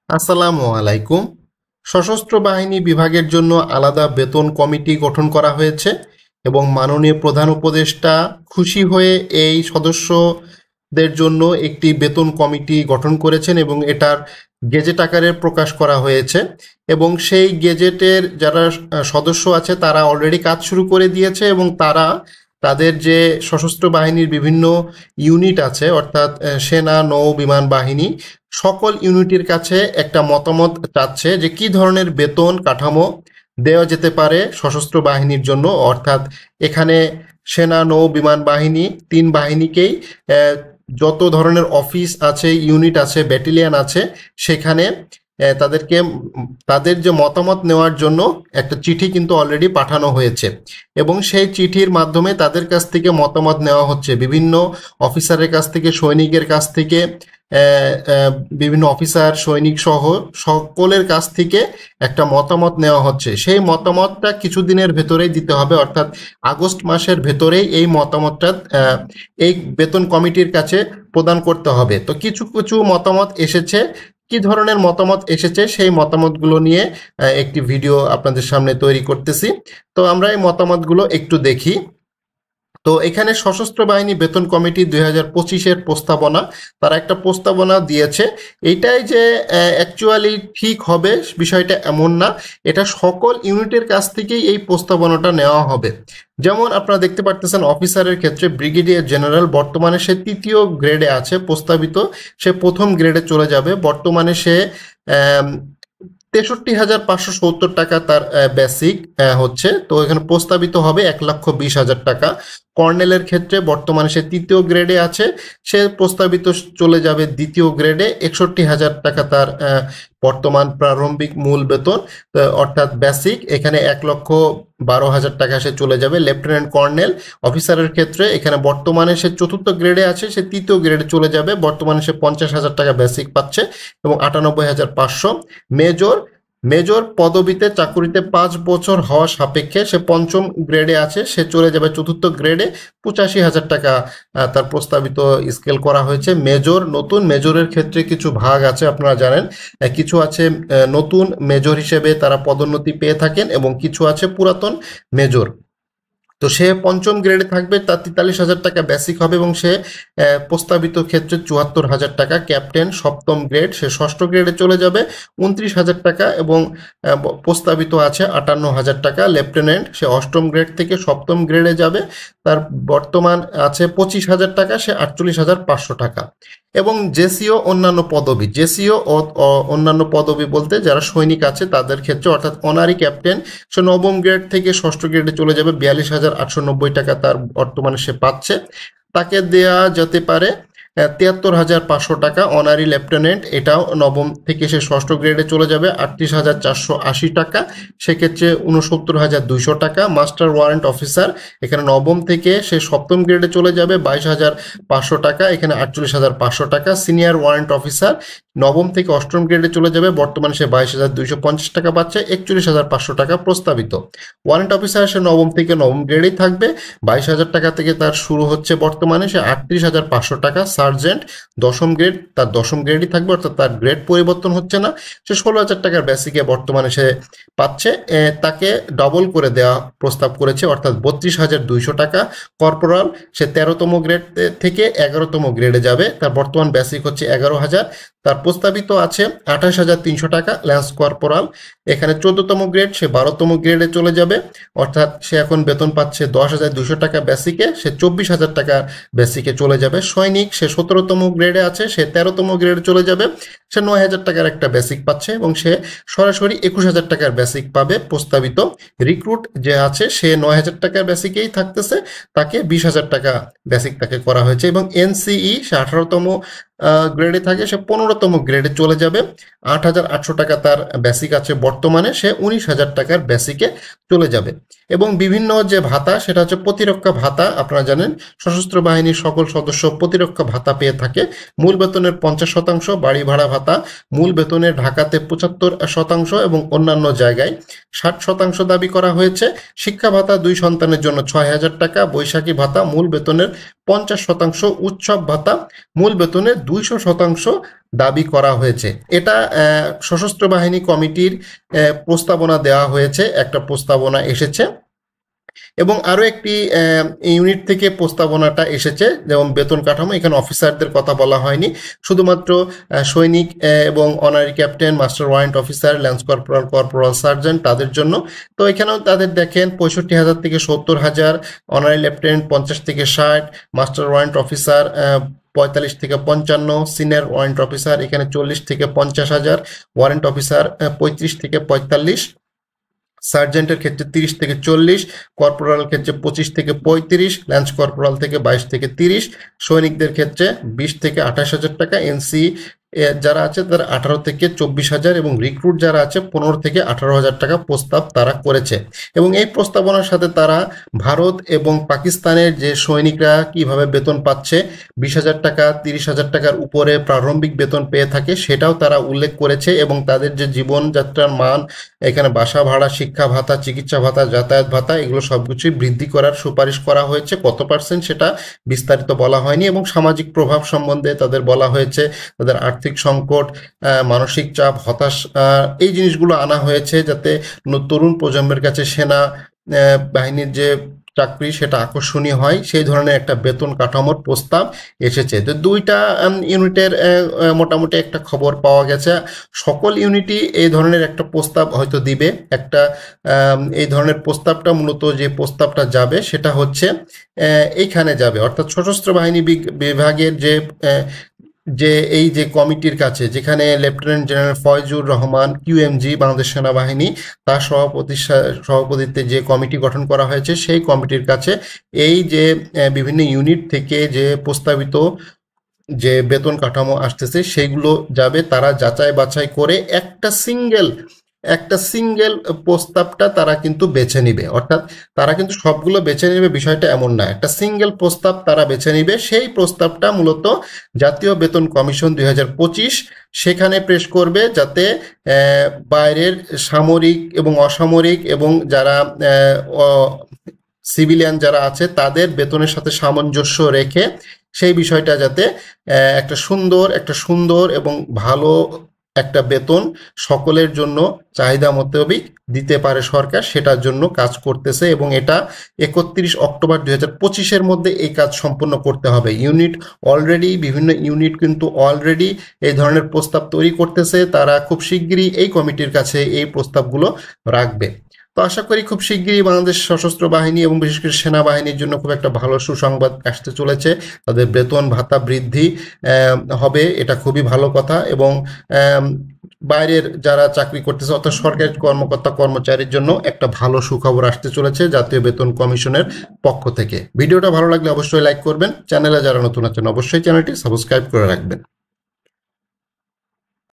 আসসালামু আলাইকুম। সশস্ত্র বাহিনী বিভাগের জন্য আলাদা বেতন কমিটি গঠন করা হয়েছে এবং মাননীয় প্রধান উপদেষ্টা খুশি হয়ে এই সদস্যদের জন্য একটি বেতন কমিটি গঠন করেছেন এবং এটার গেজেট আকারে প্রকাশ করা হয়েছে এবং সেই গেজেটের যারা সদস্য আছে তারা অলরেডি কাজ শুরু করে দিয়েছে এবং তারা তাদের যে সশস্ত্র বাহিনীর বিভিন্ন ইউনিট আছে অর্থাৎ সেনা নৌ বিমান বাহিনী সকল ইউনিটের কাছে একটা মতামত চাচ্ছে যে কি ধরনের বেতন কাঠামো দেওয়া যেতে পারে সশস্ত্র বাহিনীর জন্য। অর্থাৎ এখানে সেনা নৌ বিমান বাহিনী তিন বাহিনীকেই যত ধরনের অফিস আছে ইউনিট আছে ব্যাটালিয়ন আছে সেখানে তাদেরকে তাদের যে মতামত নেওয়ার জন্য একটা চিঠি কিন্তু অলরেডি পাঠানো হয়েছে এবং সেই চিঠির মাধ্যমে তাদের কাছ থেকে মতামত নেওয়া হচ্ছে বিভিন্ন অফিসারের কাছ থেকে সৈনিকের কাছ থেকে বিভিন্ন অফিসার সৈনিক সহ সকলের কাছ থেকে একটা মতামত নেওয়া হচ্ছে। সেই মতামতটা কিছুদিনের ভেতরেই দিতে হবে, অর্থাৎ আগস্ট মাসের ভেতরেই এই মতামতটা এই বেতন কমিটির কাছে প্রদান করতে হবে। তো কিছু কিছু মতামত এসেছে, কি ধরনের মতামত এসেছে সেই মতামতগুলো নিয়ে একটি ভিডিও আপনাদের সামনে তৈরি করতেছি। তো আমরা এই মতামতগুলো একটু দেখি। তো এখানে সশস্ত্র বাহিনী বেতন কমিটি 2025-এর প্রস্তাবনা, তারা একটা প্রস্তাবনা দিয়েছে। এইটাই যে অ্যাকচুয়ালি ঠিক হবে বিষয়টা এমন না, এটা সকল ইউনিটের কাছ থেকেই এই প্রস্তাবনাটা নেওয়া হবে। যেমন আপনারা দেখতে পারতেছেন অফিসারের ক্ষেত্রে ব্রিগেডিয়ার জেনারেল বর্তমানে সে 3য় গ্রেডে আছে, প্রস্তাবিত সে 1ম গ্রেডে চলে যাবে। বর্তমানে সে 63,570 টাকা তার বেসিক হচ্ছে, তো এখানে প্রস্তাবিত হবে 1,20,000 টাকা। কর্নেলের ক্ষেত্রে বর্তমানে সে 3য় গ্রেডে আছে, সে প্রস্তাবিত চলে যাবে 2য় গ্রেডে। 61,000 টাকা তার বর্তমান প্রারম্ভিক মূল বেতন অর্থাৎ বেসিক, এখানে 1,12,000 টাকা সে চলে যাবে। লেফটেন্যান্ট কর্নেল অফিসারের ক্ষেত্রে এখানে বর্তমানে সে 4র্থ গ্রেডে আছে, সে 3য় গ্রেডে চলে যাবে। বর্তমানে সে 50,000 টাকা বেসিক পাচ্ছে এবং 98,500। মেজর মেজর পদবিতে চাকুরিতে 5 বছর হওয়া সাপেক্ষে সে 5ম গ্রেডে আছে, সে চলে যাবে 4র্থ গ্রেডে। 85,000 টাকা তার প্রস্তাবিত স্কেল করা হয়েছে। মেজর, নতুন মেজরের ক্ষেত্রে কিছু ভাগ আছে আপনারা জানেন, কিছু আছে নতুন মেজর হিসেবে তারা পদোন্নতি পেয়ে থাকেন এবং কিছু আছে পুরাতন মেজর। তো সে 5ম গ্রেডে থাকবে, তার 43,000 টাকা বেসিক হবে এবং সে প্রস্তাবিত ক্ষেত্রে 74,000 টাকা। ক্যাপ্টেন 7ম গ্রেড, সে 6ষ্ঠ গ্রেডে চলে যাবে 29,000 টাকা এবং প্রস্তাবিত আছে 58,000 টাকা। লেফটেন্যান্ট সে 8ম গ্রেড থেকে 7ম গ্রেডে যাবে, তার বর্তমান আছে 25,000 টাকা, সে 48,500 টাকা। এবং জেসিও অন্যান্য পদবি, জেসিও ও অন্যান্য পদবি বলতে যারা সৈনিক আছে তাদের ক্ষেত্রে, অর্থাৎ অনারি ক্যাপ্টেন সে 9ম গ্রেড থেকে 6ষ্ঠ গ্রেডে চলে যাবে। 42,890 টাকা তার বর্তমানে সে পাচ্ছে। তাকে দেয়া যেতে পারে 73,500 টাকা। অনারি লেফটেন্যান্ট, এটাও 9ম থেকে সে 6ষ্ঠ গ্রেডে চলে যাবে। 38,480 টাকা, সেক্ষেত্রে 69,200 টাকা। মাস্টার ওয়ারেন্ট অফিসার, এখানে 9ম থেকে সে 7ম গ্রেডে চলে যাবে। 22,500 টাকা, এখানে 48,500 টাকা। সিনিয়র ওয়ারেন্ট অফিসার 9ম থেকে 8ম গ্রেডে চলে যাবে, বর্তমানে সে 22,250 টাকা পাচ্ছে। 41,500 টাকা প্রস্তাবিত। ওয়ারেন্ট অফিসার সে 9ম থেকে 9ম গ্রেডেই থাকবে, 22,000 টাকা থেকে তার শুরু হচ্ছে, বর্তমানে সে 38,500 টাকা। সার্জেন্ট 10ম গ্রেড, তার 10ম গ্রেডই থাকবে, অর্থাৎ তার গ্রেড পরিবর্তন হচ্ছে না। সে 16,000 টাকার বেসিকে বর্তমানে সে পাচ্ছে। তাকে ডবল করে দেওয়া প্রস্তাব করেছে, অর্থাৎ 32,200 টাকা। কর্পোরাল সে 13তম গ্রেড থেকে 11তম গ্রেডে যাবে, তার বর্তমান বেসিক হচ্ছে 11,000। তার প্রস্তাবিত আছে 28,300 টাকা। ল্যান্স কর্পোরাল এখানে 14তম গ্রেড, সে 12তম গ্রেডে চলে যাবে, অর্থাৎ সে এখন বেতন পাচ্ছে 10,200 টাকা বেসিকে, সে 24,000 টাকা বেসিকে চলে যাবে। সৈনিক সে 17তম গ্রেডে আছে, সে 13তম গ্রেডে চলে যাবে, সে 9,000 টাকার একটা বেসিক পাচ্ছে এবং সে সরাসরি 21,000 টাকার বেসিক পাবে প্রস্তাবিত। রিক্রুট যে আছে সে 9,000 টাকার বেসিকেই থাকতেছে, তাকে 20,000 টাকা বেসিক তাকে করা হয়েছে। এবং এনসিই সে 18তম গ্রেডে থাকে, সে 15তম গ্রেডে চলে যাবে। 8,800 টাকা তার বেসিক আছে, বর্তমানে সে 19,000 টাকার বেসিকে চলে যাবে। এবং বিভিন্ন যে ভাতা, সেটা হচ্ছে প্রতিরক্ষা ভাতা। আপনারা জানেন সশস্ত্র বাহিনীর সকল সদস্য প্রতিরক্ষা ভাতা পেয়ে থাকে। মূল বেতনের 50%, বাড়ি ভাড়া ভাতা মূল বেতনের ঢাকাতে 75% এবং অন্যান্য জায়গায় 60% দাবি করা হয়েছে। শিক্ষা ভাতা 2 সন্তানের জন্য 6,000 টাকা। বৈশাখী ভাতা মূল বেতনের 50% উৎসব ভাতা, মূল বেতনের 200% দাবি করা হয়েছে। এটা সশস্ত্র বাহিনী কমিটির প্রস্তাবনা দেওয়া হয়েছে, একটা প্রস্তাবনা এসেছে এবং আরও একটি ইউনিট থেকে প্রস্তাবনাটা এসেছে, যেমন বেতন কাঠামো। এখানে অফিসারদের কথা বলা হয়নি, শুধুমাত্র সৈনিক এবং honorary captain, master warrant officer, lance corporal, corporal sergeant তাদের জন্য। তো এখানেও তাদের দেখেন 65,000 থেকে 70,000, অনারি লেফটেন্যান্ট 50 থেকে 60, মাস্টার ওয়ারেন্ট অফিসার 45 থেকে 55, সিনিয়র ওয়ারেন্ট অফিসার এখানে 40 থেকে 50,000, ওয়ারেন্ট অফিসার 35 থেকে 45, সার্জেন্টের ক্ষেত্রে 30 থেকে 40, কর্পোরাল ক্ষেত্রে 25 থেকে 35, ল্যান্স কর্পোরাল থেকে 22 থেকে 30, সৈনিকদের ক্ষেত্রে 20 থেকে 28,000 টাকা, এনসি যারা আছে তারা 18 থেকে 24,000 এবং রিক্রুট যারা আছে 15 থেকে 18,000 টাকা প্রস্তাব তারা করেছে। এবং এই প্রস্তাবনার সাথে তারা ভারত এবং পাকিস্তানের যে সৈনিকরা কিভাবে বেতন পাচ্ছে, 20,000 টাকা, 30,000 টাকার উপরে প্রারম্ভিক বেতন পেয়ে থাকে, সেটাও তারা উল্লেখ করেছে। এবং তাদের যে জীবনযাত্রার মান, এখানে বাসা ভাড়া, শিক্ষা ভাতা, চিকিৎসা ভাতা, যাতায়াত ভাতা, এগুলো সবকিছুই বৃদ্ধি করার সুপারিশ করা হয়েছে। কত পার্সেন্ট সেটা বিস্তারিত বলা হয়নি। এবং সামাজিক প্রভাব সম্বন্ধে তাদের বলা হয়েছে, তাদের আর্থিক সংকট, মানসিক চাপ, হতাশ, এই জিনিসগুলো আনা হয়েছে যাতে তরুণ প্রজন্মের কাছে সেনা বাহিনীর যে চাকরি সেটা আকর্ষণীয় হয়, সেই ধরনের একটা বেতন কাঠামোর প্রস্তাব এসেছে। তো দুইটা ইউনিটের মোটামুটি একটা খবর পাওয়া গেছে। সকল ইউনিটই এই ধরনের একটা প্রস্তাব হয়তো দিবে। একটা এই ধরনের প্রস্তাবটা মূলত যে প্রস্তাবটা যাবে সেটা হচ্ছে এইখানে যাবে, অর্থাৎ সশস্ত্র বাহিনী বিভাগের যে এই যে কমিটির কাছে, যেখানে lieutenant general Faizur Rahman QMG Bangladesh সেনাবাহিনী, তার সভাপতিত্বে যে কমিটি গঠন করা হয়েছে, সেই কমিটির কাছে এই যে বিভিন্ন ইউনিট থেকে যে প্রস্তাবিত যে বেতন কাঠামো আসতেছে সেইগুলো যাবে। তারা যাচাই বাছাই করে একটা সিঙ্গেল প্রস্তাবটা তারা কিন্তু বেছে নিবে। অর্থাৎ তারা কিন্তু সবগুলো বেছে নেবে, বিষয়টা এমন না, একটা সিঙ্গেল প্রস্তাব তারা বেছে নিবে। সেই প্রস্তাবটা মূলত জাতীয় বেতন কমিশন 2025 সেখানে পেশ করবে, যাতে বাইরের সামরিক এবং অসামরিক এবং যারা সিভিলিয়ান যারা আছে তাদের বেতনের সাথে সামঞ্জস্য রেখে সেই বিষয়টা যাতে একটা সুন্দর এবং ভালো একটা বেতন সকলের জন্য চাহিদা মোতাবেক দিতে পারে সরকার, সেটার জন্য কাজ করতেছে। এবং এটা 31 অক্টোবর 2025-এর মধ্যে এই কাজ সম্পন্ন করতে হবে। বিভিন্ন ইউনিট কিন্তু অলরেডি এই ধরনের প্রস্তাব তৈরি করতেছে। তারা খুব শিগগিরই এই কমিটির কাছে এই প্রস্তাবগুলো রাখবে। তো আশা করি খুব শিগগিরই বাংলাদেশ সশস্ত্র বাহিনী এবং বিশেষ করে সেনাবাহিনীর জন্য খুব একটা ভালো সুসংবাদ আসতে চলেছে। তাদের বেতন ভাতা বৃদ্ধি হবে, এটা খুবই ভালো কথা। এবং বাইরের যারা চাকরি করতেছে, অর্থাৎ সরকারি কর্মকর্তা কর্মচারীর জন্য একটা ভালো সুখবর আসতে চলেছে জাতীয় বেতন কমিশনের পক্ষ থেকে। ভিডিওটা ভালো লাগলে অবশ্যই লাইক করবেন, চ্যানেলে যারা নতুন আছেন অবশ্যই চ্যানেলটি সাবস্ক্রাইব করে রাখবেন।